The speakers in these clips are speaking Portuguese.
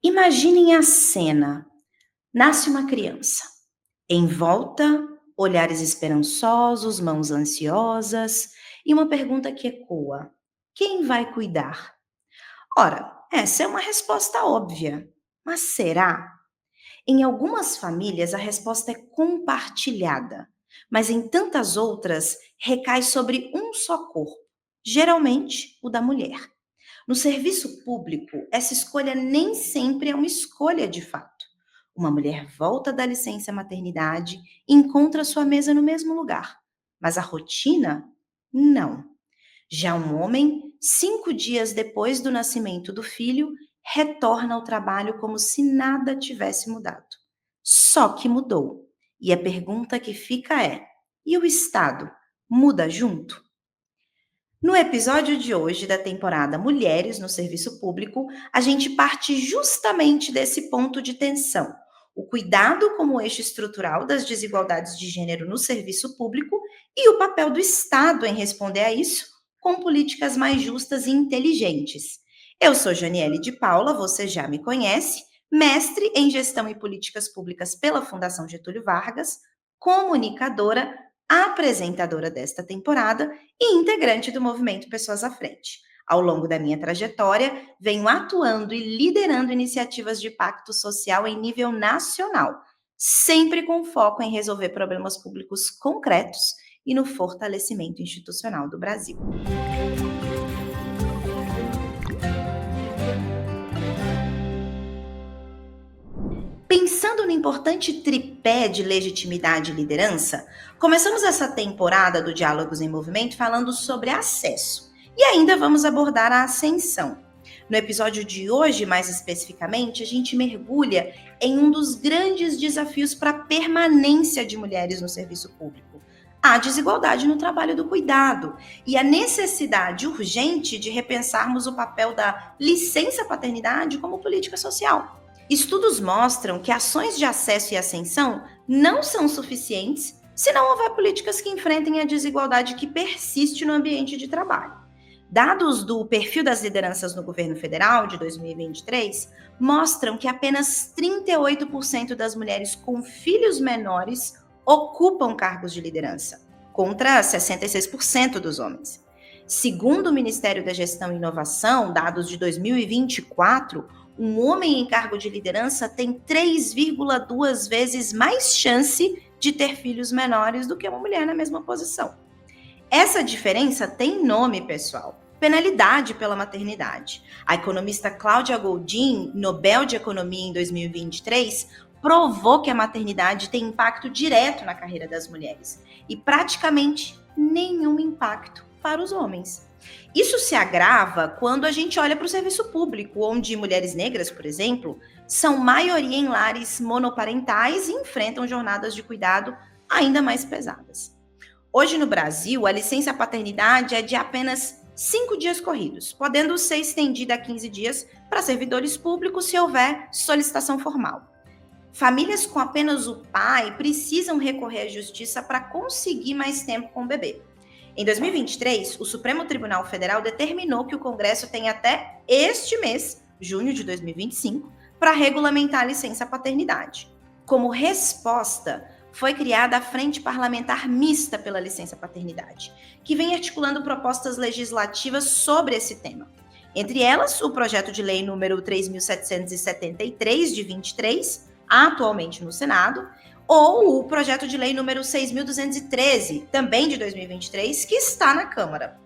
Imaginem a cena. Nasce uma criança. Em volta, olhares esperançosos, mãos ansiosas e uma pergunta que ecoa: quem vai cuidar? Ora, essa é uma resposta óbvia. Mas será? Em algumas famílias, a resposta é compartilhada, mas em tantas outras, recai sobre um só corpo, geralmente o da mulher. No serviço público, essa escolha nem sempre é uma escolha de fato. Uma mulher volta da licença maternidade e encontra sua mesa no mesmo lugar, mas a rotina, não. Já um homem, 5 dias depois do nascimento do filho, retorna ao trabalho como se nada tivesse mudado. Só que mudou. E a pergunta que fica é: e o Estado muda junto? No episódio de hoje da temporada Mulheres no Serviço Público, a gente parte justamente desse ponto de tensão. O cuidado como eixo estrutural das desigualdades de gênero no serviço público e o papel do Estado em responder a isso com políticas mais justas e inteligentes. Eu sou Janiele de Paula, você já me conhece, mestre em Gestão e Políticas Públicas pela Fundação Getúlio Vargas, comunicadora, apresentadora desta temporada e integrante do movimento Pessoas à Frente. Ao longo da minha trajetória, venho atuando e liderando iniciativas de pacto social em nível nacional, sempre com foco em resolver problemas públicos concretos e no fortalecimento institucional do Brasil. Pensando no importante tripé de legitimidade e liderança, começamos essa temporada do Diálogos em Movimento falando sobre acesso. E ainda vamos abordar a ascensão. No episódio de hoje, mais especificamente, a gente mergulha em um dos grandes desafios para a permanência de mulheres no serviço público: a desigualdade no trabalho do cuidado e a necessidade urgente de repensarmos o papel da licença paternidade como política social. Estudos mostram que ações de acesso e ascensão não são suficientes se não houver políticas que enfrentem a desigualdade que persiste no ambiente de trabalho. Dados do perfil das lideranças no governo federal de 2023 mostram que apenas 38% das mulheres com filhos menores ocupam cargos de liderança, contra 66% dos homens. Segundo o Ministério da Gestão e Inovação, dados de 2024, um homem em cargo de liderança tem 3,2 vezes mais chance de ter filhos menores do que uma mulher na mesma posição. Essa diferença tem nome, pessoal: penalidade pela maternidade. A economista Cláudia Goldin, Nobel de Economia em 2023, provou que a maternidade tem impacto direto na carreira das mulheres e praticamente nenhum impacto para os homens. Isso se agrava quando a gente olha para o serviço público, onde mulheres negras, por exemplo, são maioria em lares monoparentais e enfrentam jornadas de cuidado ainda mais pesadas. Hoje no Brasil, a licença paternidade é de apenas 5 dias corridos, podendo ser estendida a 15 dias para servidores públicos se houver solicitação formal. Famílias com apenas o pai precisam recorrer à justiça para conseguir mais tempo com o bebê. Em 2023, o Supremo Tribunal Federal determinou que o Congresso tem até este mês, junho de 2025, para regulamentar a licença paternidade. Como resposta, foi criada a Frente Parlamentar Mista pela Licença Paternidade, que vem articulando propostas legislativas sobre esse tema. Entre elas, o projeto de lei número 3.773, de 23, atualmente no Senado, ou o projeto de lei número 6.213, também de 2023, que está na Câmara.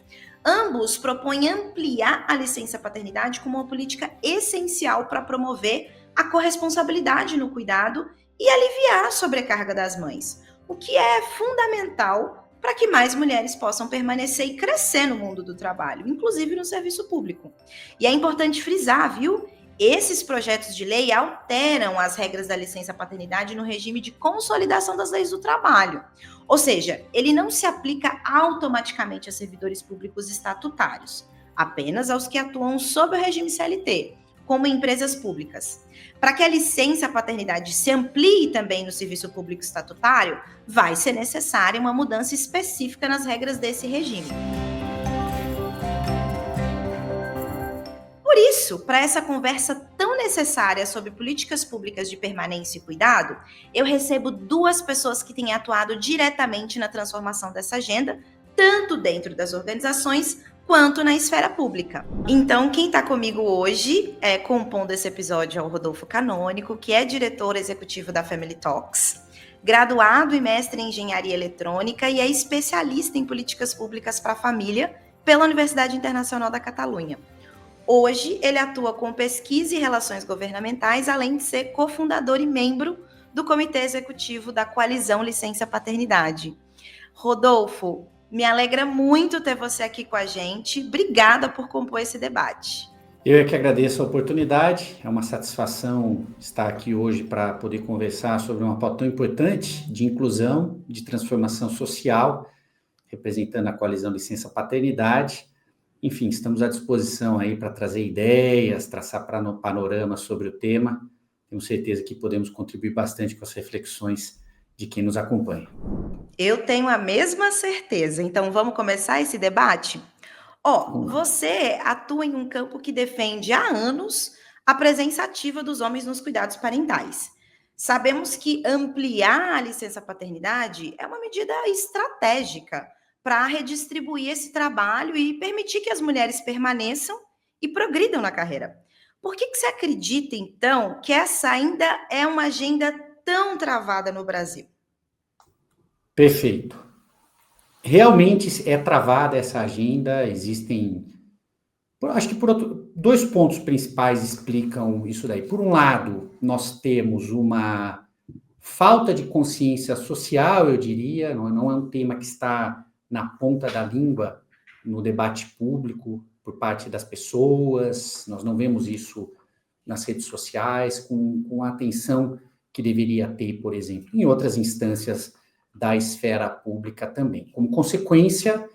Ambos propõem ampliar a licença paternidade como uma política essencial para promover a corresponsabilidade no cuidado e aliviar a sobrecarga das mães, o que é fundamental para que mais mulheres possam permanecer e crescer no mundo do trabalho, inclusive no serviço público. E é importante frisar, viu? Esses projetos de lei alteram as regras da licença paternidade no regime de consolidação das leis do trabalho. Ou seja, ele não se aplica automaticamente a servidores públicos estatutários, apenas aos que atuam sob o regime CLT, como em empresas públicas. Para que a licença paternidade se amplie também no serviço público estatutário, vai ser necessária uma mudança específica nas regras desse regime. Por isso, para essa conversa tão necessária sobre políticas públicas de permanência e cuidado, eu recebo duas pessoas que têm atuado diretamente na transformação dessa agenda, tanto dentro das organizações quanto na esfera pública. Então, quem está comigo hoje, compondo esse episódio, é o Rodolfo Canônico, que é diretor executivo da Family Talks, graduado e mestre em engenharia eletrônica e é especialista em políticas públicas para a família pela Universidade Internacional da Catalunha. Hoje, ele atua com pesquisa e relações governamentais, além de ser cofundador e membro do Comitê Executivo da Coalizão Licença Paternidade. Rodolfo, me alegra muito ter você aqui com a gente. Obrigada por compor esse debate. Eu é que agradeço a oportunidade. É uma satisfação estar aqui hoje para poder conversar sobre uma pauta tão importante de inclusão, de transformação social, representando a Coalizão Licença Paternidade. Enfim, estamos à disposição aí para trazer ideias, traçar panorama sobre o tema. Tenho certeza que podemos contribuir bastante com as reflexões de quem nos acompanha. Eu tenho a mesma certeza. Então, vamos começar esse debate? Você atua em um campo que defende há anos a presença ativa dos homens nos cuidados parentais. Sabemos que ampliar a licença paternidade é uma medida estratégica para redistribuir esse trabalho e permitir que as mulheres permaneçam e progridam na carreira. Por que você acredita, então, que essa ainda é uma agenda tão travada no Brasil? Perfeito. Realmente é travada essa agenda, existem... Acho que dois pontos principais explicam isso daí. Por um lado, nós temos uma falta de consciência social, eu diria, não é um tema que está na ponta da língua no debate público por parte das pessoas, nós não vemos isso nas redes sociais com a atenção que deveria ter, por exemplo, em outras instâncias da esfera pública também. Como consequência,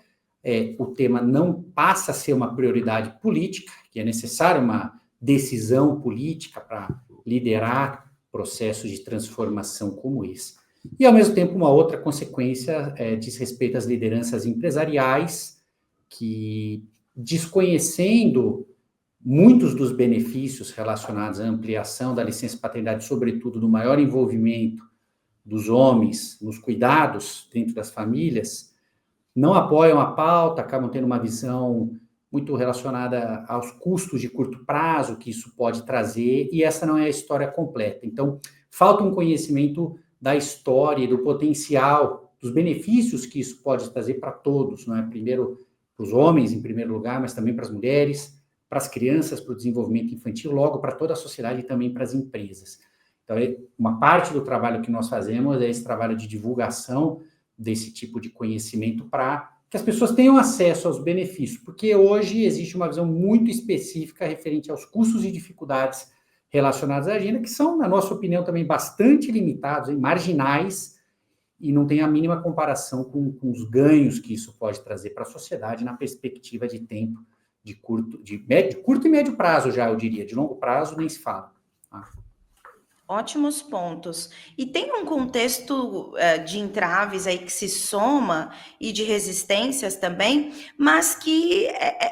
o tema não passa a ser uma prioridade política, que é necessária uma decisão política para liderar processos de transformação como esse. E, ao mesmo tempo, uma outra consequência diz respeito às lideranças empresariais, que, desconhecendo muitos dos benefícios relacionados à ampliação da licença paternidade, sobretudo do maior envolvimento dos homens nos cuidados dentro das famílias, não apoiam a pauta, acabam tendo uma visão muito relacionada aos custos de curto prazo que isso pode trazer, e essa não é a história completa. Então, falta um conhecimento da história e do potencial, dos benefícios que isso pode trazer para todos, não é? Primeiro para os homens, em primeiro lugar, mas também para as mulheres, para as crianças, para o desenvolvimento infantil, logo para toda a sociedade e também para as empresas. Então, uma parte do trabalho que nós fazemos é esse trabalho de divulgação desse tipo de conhecimento para que as pessoas tenham acesso aos benefícios, porque hoje existe uma visão muito específica referente aos custos e dificuldades relacionados à agenda, que são, na nossa opinião, também bastante limitados, marginais, e não tem a mínima comparação com os ganhos que isso pode trazer para a sociedade na perspectiva de tempo, de curto e médio prazo já, eu diria, de longo prazo nem se fala. Tá? Ótimos pontos. E tem um contexto de entraves aí que se soma e de resistências também, mas que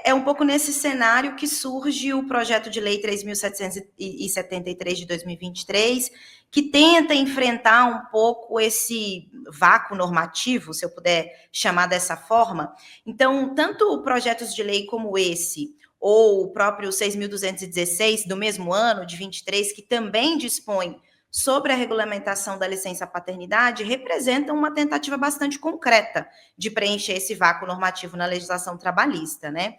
é um pouco nesse cenário que surge o projeto de lei 3.773 de 2023, que tenta enfrentar um pouco esse vácuo normativo, se eu puder chamar dessa forma. Então, tanto projetos de lei como esse, ou o próprio 6.216 do mesmo ano, de 23, que também dispõe sobre a regulamentação da licença paternidade, representam uma tentativa bastante concreta de preencher esse vácuo normativo na legislação trabalhista, né?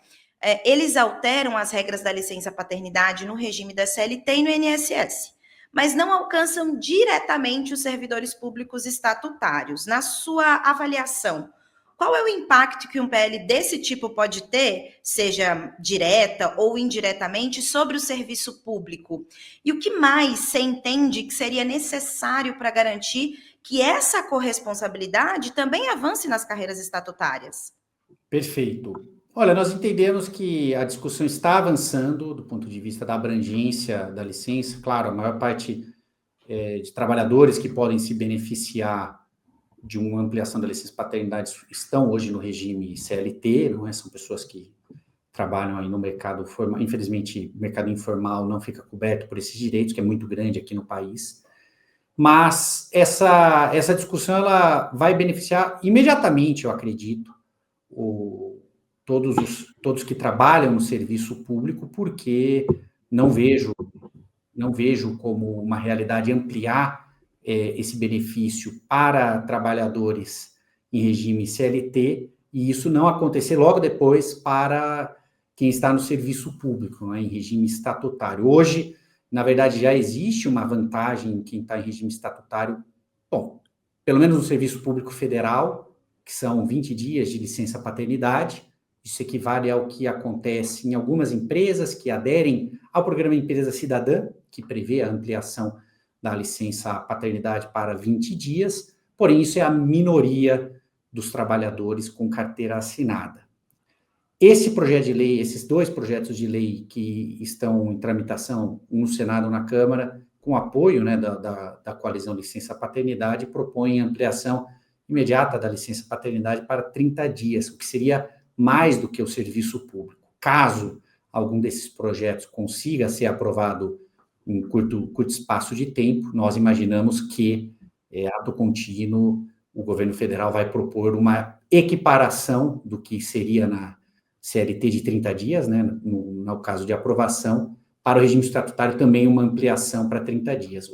Eles alteram as regras da licença paternidade no regime da CLT e no INSS, mas não alcançam diretamente os servidores públicos estatutários. Na sua avaliação, qual é o impacto que um PL desse tipo pode ter, seja direta ou indiretamente, sobre o serviço público? E o que mais você entende que seria necessário para garantir que essa corresponsabilidade também avance nas carreiras estatutárias? Perfeito. Olha, nós entendemos que a discussão está avançando do ponto de vista da abrangência da licença. Claro, a maior parte de trabalhadores que podem se beneficiar de uma ampliação da licença paternidade estão hoje no regime CLT, não é? São pessoas que trabalham aí no mercado formal. Infelizmente, o mercado informal não fica coberto por esses direitos, que é muito grande aqui no país. Mas essa discussão ela vai beneficiar imediatamente, eu acredito, todos que trabalham no serviço público, porque não vejo como uma realidade ampliar esse benefício para trabalhadores em regime CLT, e isso não acontecer logo depois para quem está no serviço público, né, em regime estatutário. Hoje, na verdade, já existe uma vantagem em quem está em regime estatutário, bom, pelo menos no serviço público federal, que são 20 dias de licença paternidade. Isso equivale ao que acontece em algumas empresas que aderem ao programa Empresa Cidadã, que prevê a ampliação da licença paternidade para 20 dias, porém isso é a minoria dos trabalhadores com carteira assinada. Esse projeto de lei, esses dois projetos de lei que estão em tramitação, um no Senado e um na Câmara, com apoio, né, da coalizão Licença Paternidade, propõem ampliação imediata da licença paternidade para 30 dias, o que seria mais do que o serviço público. Caso algum desses projetos consiga ser aprovado em curto espaço de tempo, nós imaginamos que, ato contínuo, o governo federal vai propor uma equiparação do que seria na CLT de 30 dias, né, no caso de aprovação, para o regime estatutário também uma ampliação para 30 dias.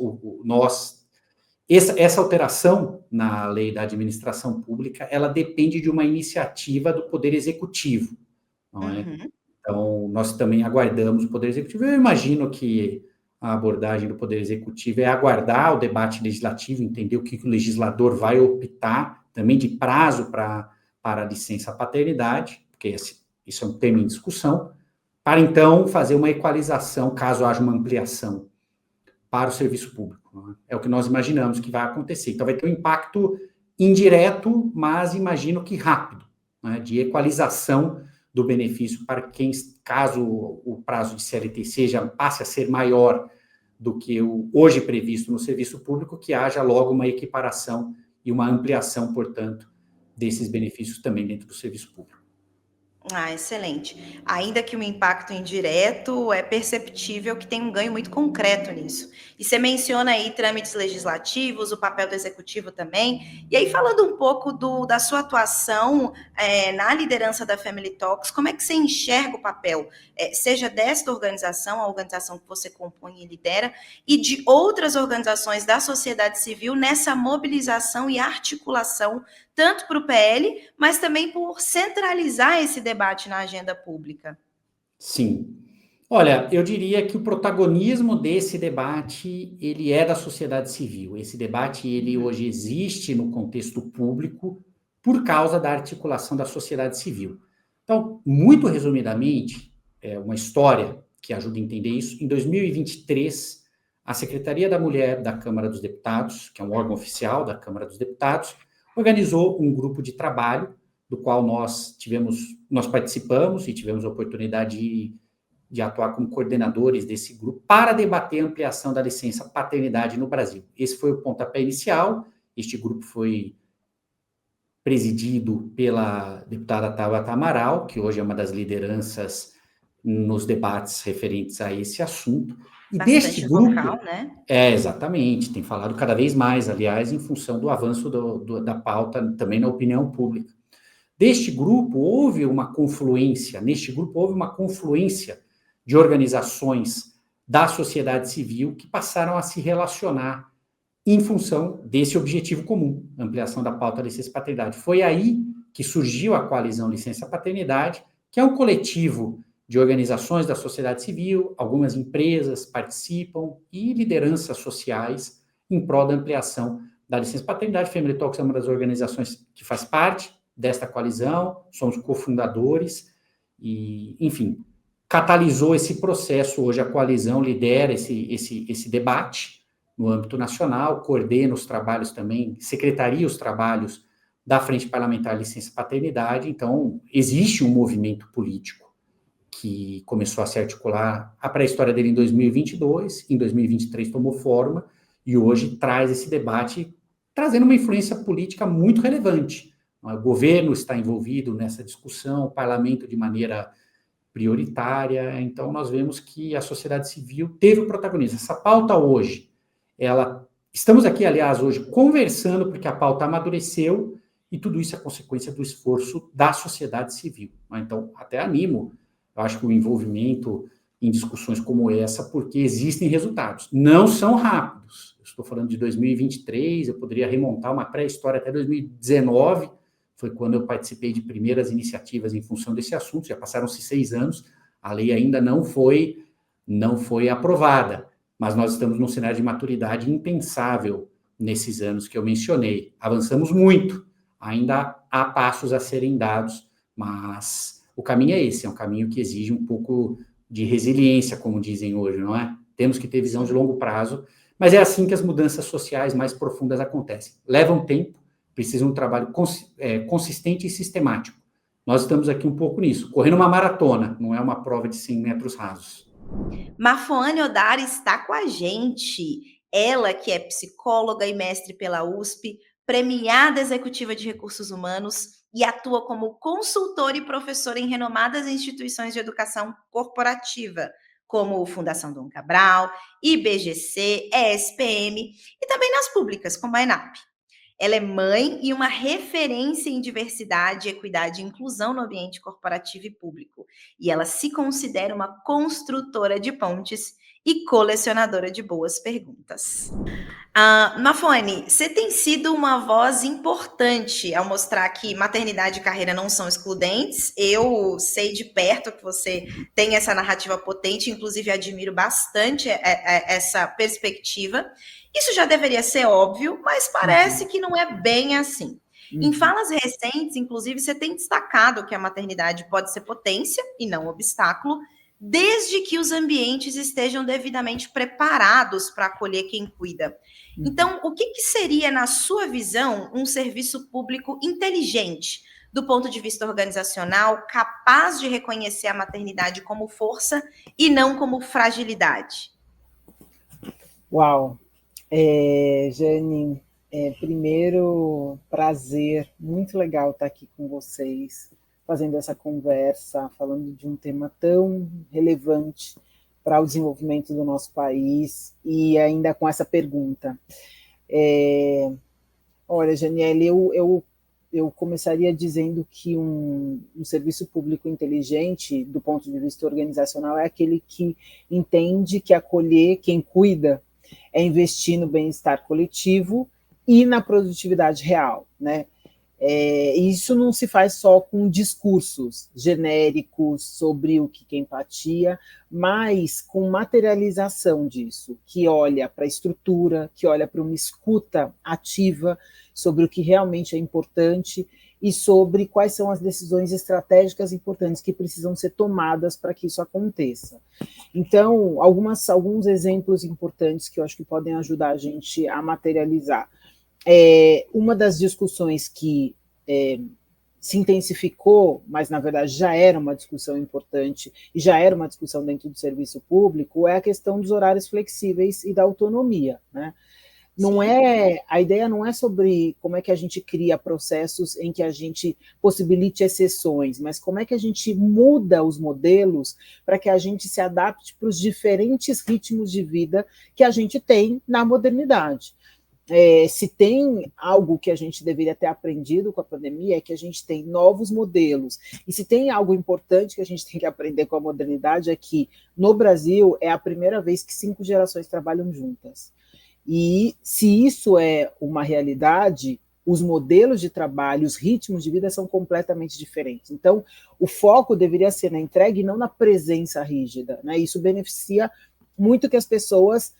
Essa alteração na lei da administração pública, ela depende de uma iniciativa do Poder Executivo, não é? Uhum. Então, nós também aguardamos o Poder Executivo. Eu imagino que a abordagem do Poder Executivo é aguardar o debate legislativo, entender o que o legislador vai optar, também de prazo para a licença paternidade, porque isso é um tema em discussão, para então fazer uma equalização, caso haja uma ampliação para o serviço público. É o que nós imaginamos que vai acontecer. Então, vai ter um impacto indireto, mas imagino que rápido, né, de equalização do benefício para quem, caso o prazo de CLT passe a ser maior do que o hoje previsto no serviço público, que haja logo uma equiparação e uma ampliação, portanto, desses benefícios também dentro do serviço público. Ah, excelente. Ainda que o impacto indireto, é perceptível que tem um ganho muito concreto nisso. E você menciona aí trâmites legislativos, o papel do executivo também. E aí, falando um pouco da sua atuação na liderança da Family Talks, como é que você enxerga o papel, seja desta organização, a organização que você compõe e lidera, e de outras organizações da sociedade civil nessa mobilização e articulação tanto para o PL, mas também por centralizar esse debate na agenda pública? Sim. Olha, eu diria que o protagonismo desse debate, ele é da sociedade civil. Esse debate, ele hoje existe no contexto público por causa da articulação da sociedade civil. Então, muito resumidamente, uma história que ajuda a entender isso, em 2023, a Secretaria da Mulher da Câmara dos Deputados, que é um órgão oficial da Câmara dos Deputados, organizou um grupo de trabalho, do qual nós participamos e tivemos a oportunidade de atuar como coordenadores desse grupo para debater a ampliação da licença paternidade no Brasil. Esse foi o pontapé inicial. Este grupo foi presidido pela deputada Tabata Amaral, que hoje é uma das lideranças nos debates referentes a esse assunto. E deste grupo, vocal, né? Exatamente, tem falado cada vez mais, aliás, em função do avanço da pauta também na opinião pública. Neste grupo houve uma confluência de organizações da sociedade civil que passaram a se relacionar em função desse objetivo comum, ampliação da pauta da licença paternidade. Foi aí que surgiu a coalizão Licença Paternidade, que é um coletivo de organizações da sociedade civil, algumas empresas participam e lideranças sociais em prol da ampliação da licença paternidade. Family Talks é uma das organizações que faz parte desta coalizão, somos cofundadores e, enfim, catalisou esse processo. Hoje a coalizão lidera esse debate no âmbito nacional, coordena os trabalhos também, secretaria os trabalhos da Frente Parlamentar Licença Paternidade. Então, existe um movimento político que começou a se articular, a pré-história dele em 2022, em 2023 tomou forma, e hoje traz esse debate, trazendo uma influência política muito relevante. O governo está envolvido nessa discussão, o parlamento de maneira prioritária. Então, nós vemos que a sociedade civil teve o protagonismo. Essa pauta hoje, estamos aqui, aliás, hoje, conversando, porque a pauta amadureceu, e tudo isso é consequência do esforço da sociedade civil. Então, até animo, eu acho que o envolvimento em discussões como essa, porque existem resultados. Não são rápidos. Eu estou falando de 2023, eu poderia remontar uma pré-história até 2019, foi quando eu participei de primeiras iniciativas em função desse assunto, já passaram-se 6 anos, a lei ainda não foi aprovada, mas nós estamos num cenário de maturidade impensável nesses anos que eu mencionei. Avançamos muito, ainda há passos a serem dados, mas o caminho é esse, é um caminho que exige um pouco de resiliência, como dizem hoje, não é? Temos que ter visão de longo prazo, mas é assim que as mudanças sociais mais profundas acontecem. Levam tempo, precisam de um trabalho consistente e sistemático. Nós estamos aqui um pouco nisso, correndo uma maratona, não é uma prova de 100 metros rasos. Marfoane Odari está com a gente. Ela, que é psicóloga e mestre pela USP, premiada executiva de recursos humanos e atua como consultora e professora em renomadas instituições de educação corporativa, como Fundação Dom Cabral, IBGC, ESPM e também nas públicas, como a ENAP. Ela é mãe e uma referência em diversidade, equidade e inclusão no ambiente corporativo e público. E ela se considera uma construtora de pontes e colecionadora de boas perguntas. Marfoane, você tem sido uma voz importante ao mostrar que maternidade e carreira não são excludentes. Eu sei de perto que você tem essa narrativa potente, inclusive admiro bastante essa perspectiva. Isso já deveria ser óbvio, mas parece que não é bem assim. Em falas recentes, inclusive, você tem destacado que a maternidade pode ser potência e não obstáculo, desde que os ambientes estejam devidamente preparados para acolher quem cuida. Então, o que seria, na sua visão, um serviço público inteligente, do ponto de vista organizacional, capaz de reconhecer a maternidade como força e não como fragilidade? Uau! Jane, primeiro, prazer, muito legal estar aqui com vocês, fazendo essa conversa, falando de um tema tão relevante para o desenvolvimento do nosso país, e ainda com essa pergunta. Olha, Janiele, eu começaria dizendo que um serviço público inteligente, do ponto de vista organizacional, é aquele que entende que acolher quem cuida é investir no bem-estar coletivo e na produtividade real, né? Isso não se faz só com discursos genéricos sobre o que é empatia, mas com materialização disso, que olha para a estrutura, que olha para uma escuta ativa sobre o que realmente é importante e sobre quais são as decisões estratégicas importantes que precisam ser tomadas para que isso aconteça. Então, alguns exemplos importantes que eu acho que podem ajudar a gente a materializar. Uma das discussões que se intensificou, mas na verdade já era uma discussão importante e já era uma discussão dentro do serviço público, é a questão dos horários flexíveis e da autonomia, né? A ideia não é sobre como é que a gente cria processos em que a gente possibilite exceções, mas como é que a gente muda os modelos para que a gente se adapte para os diferentes ritmos de vida que a gente tem na modernidade. Se tem algo que a gente deveria ter aprendido com a pandemia, é que a gente tem novos modelos. E se tem algo importante que a gente tem que aprender com a modernidade, é que no Brasil é a primeira vez que 5 gerações trabalham juntas. E se isso é uma realidade, os modelos de trabalho, os ritmos de vida são completamente diferentes. Então, o foco deveria ser na entrega e não na presença rígida, né? Isso beneficia muito que as pessoas,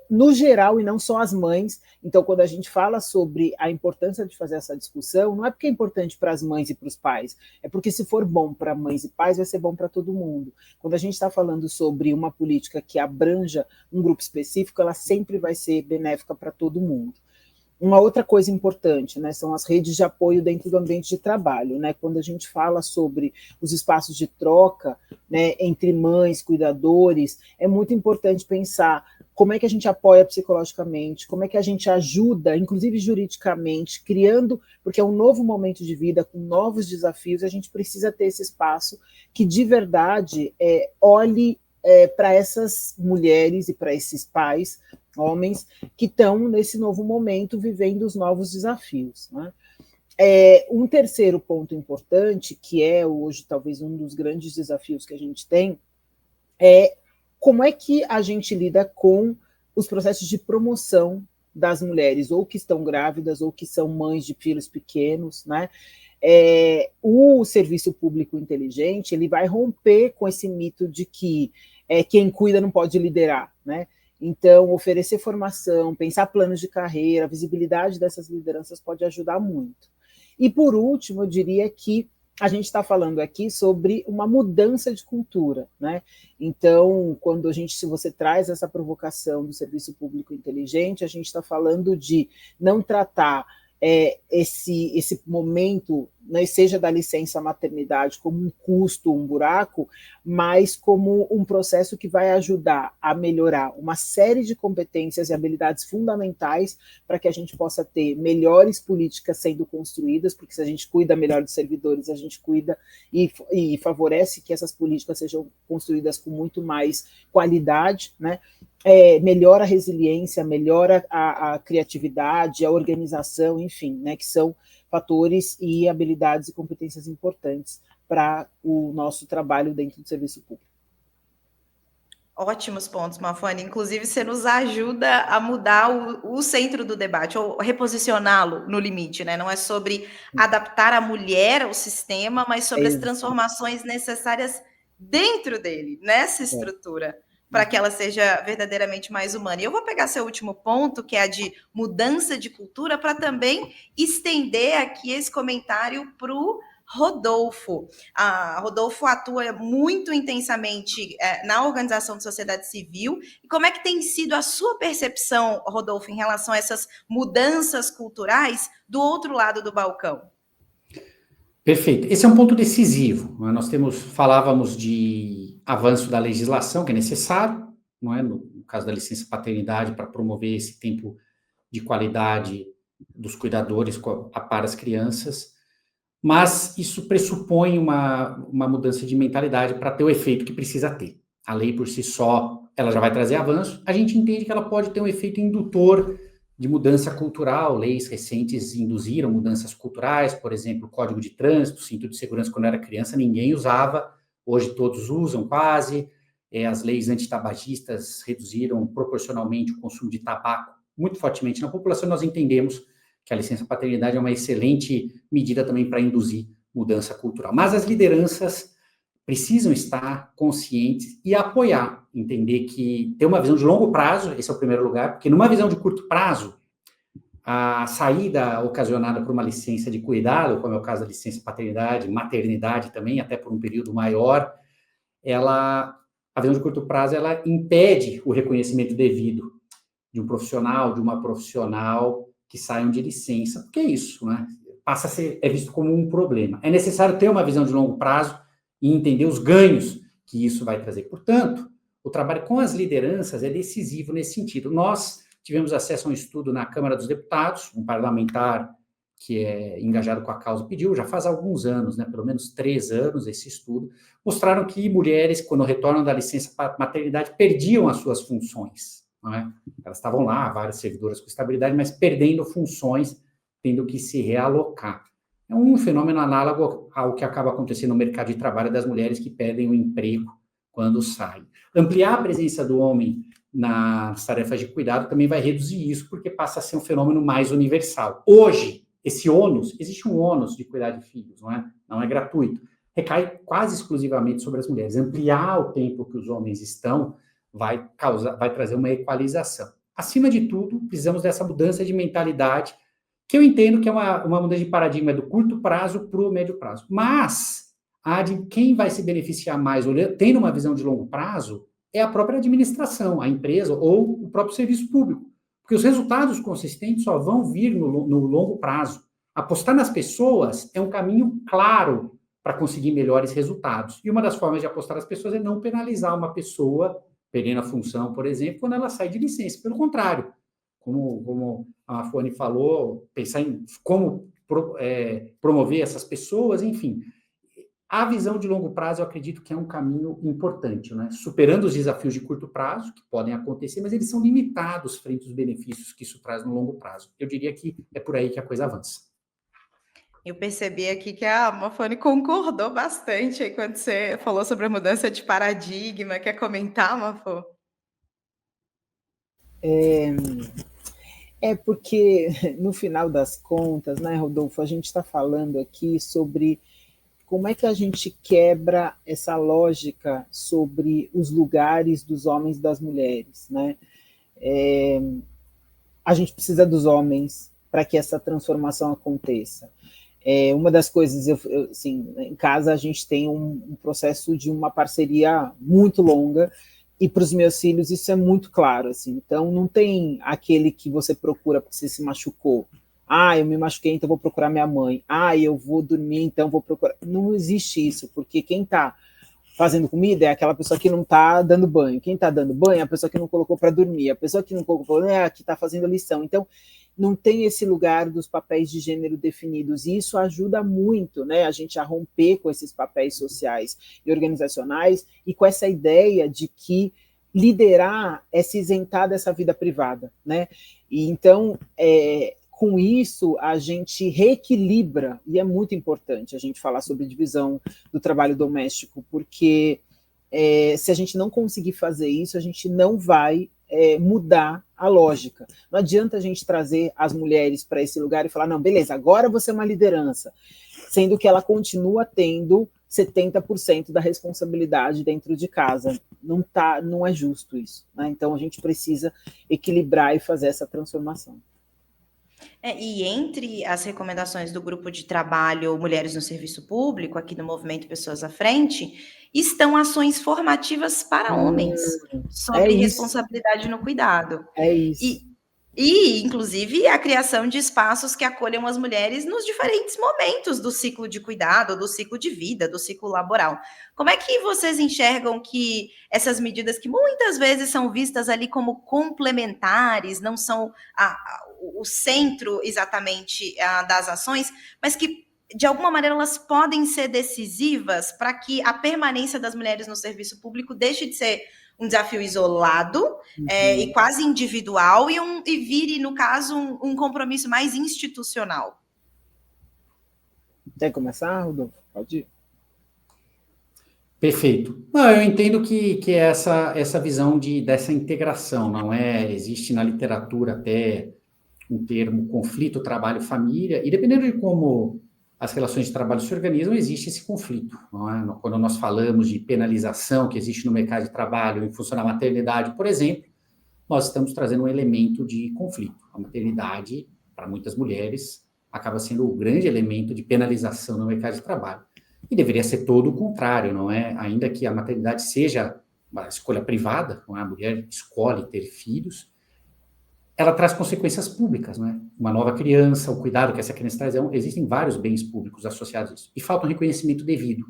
no geral, e não só as mães. Então, quando a gente fala sobre a importância de fazer essa discussão, não é porque é importante para as mães e para os pais, é porque se for bom para mães e pais, vai ser bom para todo mundo. Quando a gente está falando sobre uma política que abranja um grupo específico, ela sempre vai ser benéfica para todo mundo. Uma outra coisa importante, né, são as redes de apoio dentro do ambiente de trabalho, né, quando a gente fala sobre os espaços de troca, né, entre mães, cuidadores, é muito importante pensar como é que a gente apoia psicologicamente, como é que a gente ajuda, inclusive juridicamente, criando, porque é um novo momento de vida, com novos desafios, a gente precisa ter esse espaço que de verdade olhe para essas mulheres e para esses pais, homens, que estão nesse novo momento vivendo os novos desafios. Né? Um terceiro ponto importante, que é hoje talvez um dos grandes desafios que a gente tem, é como é que a gente lida com os processos de promoção das mulheres, ou que estão grávidas, ou que são mães de filhos pequenos, né? O serviço público inteligente, ele vai romper com esse mito de que quem cuida não pode liderar, né? Então, oferecer formação, pensar planos de carreira, a visibilidade dessas lideranças pode ajudar muito. E, por último, eu diria que a gente está falando aqui sobre uma mudança de cultura, né? Então, se você traz essa provocação do serviço público inteligente, a gente está falando de não tratar esse momento, né, seja da licença maternidade como um custo, um buraco, mas como um processo que vai ajudar a melhorar uma série de competências e habilidades fundamentais para que a gente possa ter melhores políticas sendo construídas, porque se a gente cuida melhor dos servidores, a gente cuida e favorece que essas políticas sejam construídas com muito mais qualidade, né? Melhora a resiliência, melhora a criatividade, a organização, enfim, né, que são fatores e habilidades e competências importantes para o nosso trabalho dentro do serviço público. Ótimos pontos, Mafone. Inclusive, você nos ajuda a mudar o centro do debate, ou reposicioná-lo no limite, né? Não é sobre adaptar a mulher ao sistema, mas sobre as transformações necessárias dentro dele, nessa estrutura, para que ela seja verdadeiramente mais humana. E eu vou pegar seu último ponto, que é a de mudança de cultura, para também estender aqui esse comentário para o Rodolfo. Rodolfo atua muito intensamente na organização de sociedade civil. E como é que tem sido a sua percepção, Rodolfo, em relação a essas mudanças culturais do outro lado do balcão? Perfeito. Esse é um ponto decisivo. Nós falávamos de avanço da legislação, que é necessário, não é? No caso da licença paternidade, para promover esse tempo de qualidade dos cuidadores para as crianças, mas isso pressupõe uma mudança de mentalidade para ter o efeito que precisa ter. A lei por si só, ela já vai trazer avanço, a gente entende que ela pode ter um efeito indutor de mudança cultural. Leis recentes induziram mudanças culturais, por exemplo, o Código de Trânsito, cinto de segurança quando eu era criança, ninguém usava, hoje todos usam quase. As leis antitabagistas reduziram proporcionalmente o consumo de tabaco muito fortemente na população. Nós entendemos que a licença paternidade é uma excelente medida também para induzir mudança cultural. Mas as lideranças precisam estar conscientes e apoiar, entender que ter uma visão de longo prazo, esse é o primeiro lugar, porque numa visão de curto prazo, a saída ocasionada por uma licença de cuidado, como é o caso da licença paternidade, maternidade também, até por um período maior, a visão de curto prazo, ela impede o reconhecimento devido de um profissional, de uma profissional que saiam de licença, porque é isso, né? Passa a ser visto como um problema. É necessário ter uma visão de longo prazo e entender os ganhos que isso vai trazer. Portanto, o trabalho com as lideranças é decisivo nesse sentido. Nós tivemos acesso a um estudo na Câmara dos Deputados, um parlamentar que é engajado com a causa pediu, já faz alguns anos, né, pelo menos 3 anos esse estudo, mostraram que mulheres, quando retornam da licença maternidade, perdiam as suas funções. Não é? Elas estavam lá, várias servidoras com estabilidade, mas perdendo funções, tendo que se realocar. É um fenômeno análogo ao que acaba acontecendo no mercado de trabalho das mulheres que perdem o emprego quando saem. Ampliar a presença do homem nas tarefas de cuidado também vai reduzir isso, porque passa a ser um fenômeno mais universal. Hoje, existe um ônus de cuidar de filhos, não é gratuito, recai quase exclusivamente sobre as mulheres. Ampliar o tempo que os homens estão vai trazer uma equalização. Acima de tudo, precisamos dessa mudança de mentalidade, que eu entendo que é uma mudança de paradigma do curto prazo para o médio prazo. Mas a de quem vai se beneficiar mais, tendo uma visão de longo prazo, é a própria administração, a empresa ou o próprio serviço público. Porque os resultados consistentes só vão vir no longo prazo. Apostar nas pessoas é um caminho claro para conseguir melhores resultados. E uma das formas de apostar nas pessoas é não penalizar uma pessoa, perdendo a função, por exemplo, quando ela sai de licença. Pelo contrário, como a Afone falou, pensar em como promover essas pessoas, enfim. A visão de longo prazo, eu acredito que é um caminho importante, né? Superando os desafios de curto prazo, que podem acontecer, mas eles são limitados frente aos benefícios que isso traz no longo prazo. Eu diria que é por aí que a coisa avança. Eu percebi aqui que a Mafone concordou bastante aí quando você falou sobre a mudança de paradigma. Quer comentar, Mafô? É porque, no final das contas, né, Rodolfo, a gente está falando aqui sobre como é que a gente quebra essa lógica sobre os lugares dos homens e das mulheres, né? A gente precisa dos homens para que essa transformação aconteça. Uma das coisas, assim, em casa a gente tem um processo de uma parceria muito longa, e para os meus filhos isso é muito claro, assim. Então não tem aquele que você procura porque você se machucou. Eu me machuquei, então vou procurar minha mãe. Eu vou dormir, então vou procurar. Não existe isso, porque quem está fazendo comida é aquela pessoa que não está dando banho. Quem está dando banho é a pessoa que não colocou para dormir. A pessoa que não colocou é a que está fazendo a lição. Então, não tem esse lugar dos papéis de gênero definidos. E isso ajuda muito, né, a gente a romper com esses papéis sociais e organizacionais e com essa ideia de que liderar é se isentar dessa vida privada, né? E então, com isso, a gente reequilibra, e é muito importante a gente falar sobre divisão do trabalho doméstico, porque se a gente não conseguir fazer isso, a gente não vai mudar a lógica. Não adianta a gente trazer as mulheres para esse lugar e falar, não, beleza, agora você é uma liderança, sendo que ela continua tendo 70% da responsabilidade dentro de casa. Não é justo isso, né? Então a gente precisa equilibrar e fazer essa transformação. E entre as recomendações do grupo de trabalho Mulheres no Serviço Público, aqui no Movimento Pessoas à Frente, estão ações formativas para homens sobre responsabilidade no cuidado. É isso. E, inclusive, a criação de espaços que acolham as mulheres nos diferentes momentos do ciclo de cuidado, do ciclo de vida, do ciclo laboral. Como é que vocês enxergam que essas medidas, que muitas vezes são vistas ali como complementares, não são o centro exatamente das ações, mas que, de alguma maneira, elas podem ser decisivas para que a permanência das mulheres no serviço público deixe de ser um desafio isolado e quase individual e vire, no caso, um compromisso mais institucional? Quer começar, Rodolfo? Pode ir. Perfeito. Não, eu entendo que é essa visão dessa integração, não é? Existe na literatura até um termo conflito trabalho-família, e dependendo de como as relações de trabalho se organizam, existe esse conflito, não é? Quando nós falamos de penalização que existe no mercado de trabalho em função da maternidade, por exemplo, nós estamos trazendo um elemento de conflito. A maternidade, para muitas mulheres, acaba sendo o grande elemento de penalização no mercado de trabalho. E deveria ser todo o contrário, não é? Ainda que a maternidade seja uma escolha privada, não é? A mulher escolhe ter filhos, ela traz consequências públicas, não é? Uma nova criança, o cuidado que essa criança traz, existem vários bens públicos associados a isso, e falta um reconhecimento devido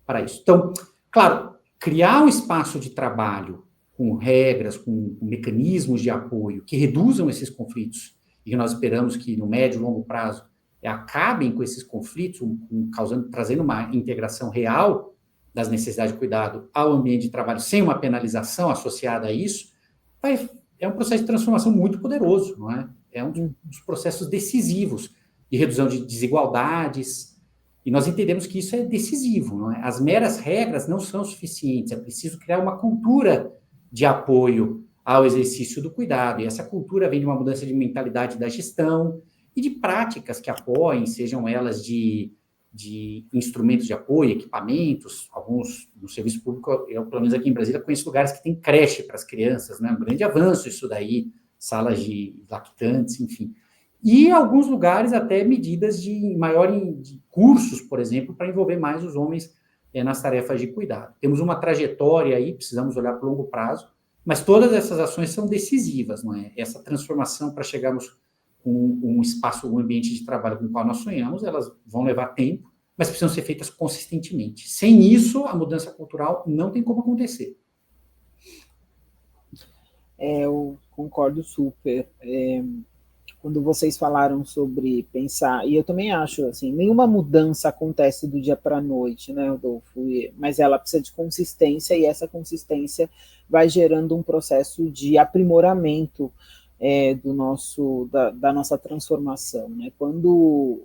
para isso. Então, claro, criar um espaço de trabalho com regras, com mecanismos de apoio que reduzam esses conflitos, e que nós esperamos que no médio e longo prazo acabem com esses conflitos, trazendo uma integração real das necessidades de cuidado ao ambiente de trabalho, sem uma penalização associada a isso, é um processo de transformação muito poderoso, não é? É um dos processos decisivos de redução de desigualdades, e nós entendemos que isso é decisivo, não é? As meras regras não são suficientes, é preciso criar uma cultura de apoio ao exercício do cuidado, e essa cultura vem de uma mudança de mentalidade da gestão e de práticas que apoiem, sejam elas de instrumentos de apoio, equipamentos, alguns no serviço público, eu, pelo menos aqui em Brasília, conheço lugares que tem creche para as crianças, né? Um grande avanço isso daí, salas de lactantes, enfim. E alguns lugares até medidas de cursos, por exemplo, para envolver mais os homens nas tarefas de cuidado. Temos uma trajetória aí, precisamos olhar para o longo prazo, Mas todas essas ações são decisivas, não é? Essa transformação para chegarmos um espaço, um ambiente de trabalho com o qual nós sonhamos, elas vão levar tempo, mas precisam ser feitas consistentemente. Sem isso, a mudança cultural não tem como acontecer. Eu concordo super. Quando vocês falaram sobre pensar, e eu também acho assim, nenhuma mudança acontece do dia para a noite, né, Rodolfo? Mas ela precisa de consistência, e essa consistência vai gerando um processo de aprimoramento da nossa transformação, né? Quando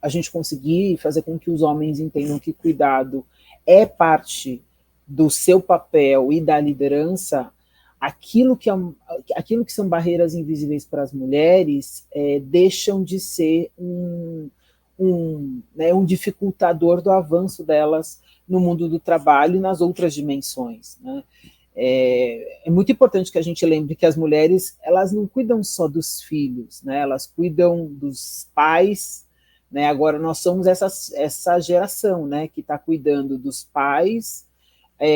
a gente conseguir fazer com que os homens entendam que cuidado é parte do seu papel e da liderança, aquilo que são barreiras invisíveis para as mulheres deixam de ser um dificultador do avanço delas no mundo do trabalho e nas outras dimensões, né? É muito importante que a gente lembre que as mulheres, elas não cuidam só dos filhos, né? Elas cuidam dos pais, né? Agora nós somos essa geração, né, que está cuidando dos pais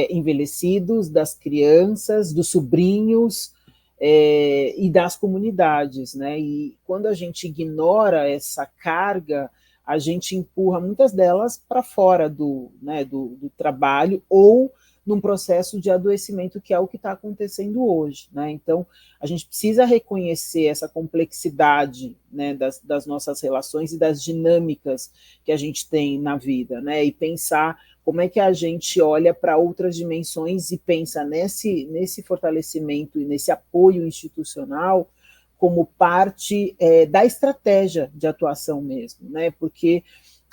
envelhecidos, das crianças, dos sobrinhos e das comunidades, né? E quando a gente ignora essa carga, a gente empurra muitas delas para fora do trabalho, ou num processo de adoecimento, que é o que está acontecendo hoje, né? Então, a gente precisa reconhecer essa complexidade, né, das nossas relações e das dinâmicas que a gente tem na vida, né? E pensar como é que a gente olha para outras dimensões e pensa nesse fortalecimento e nesse apoio institucional como parte da estratégia de atuação mesmo, né? Porque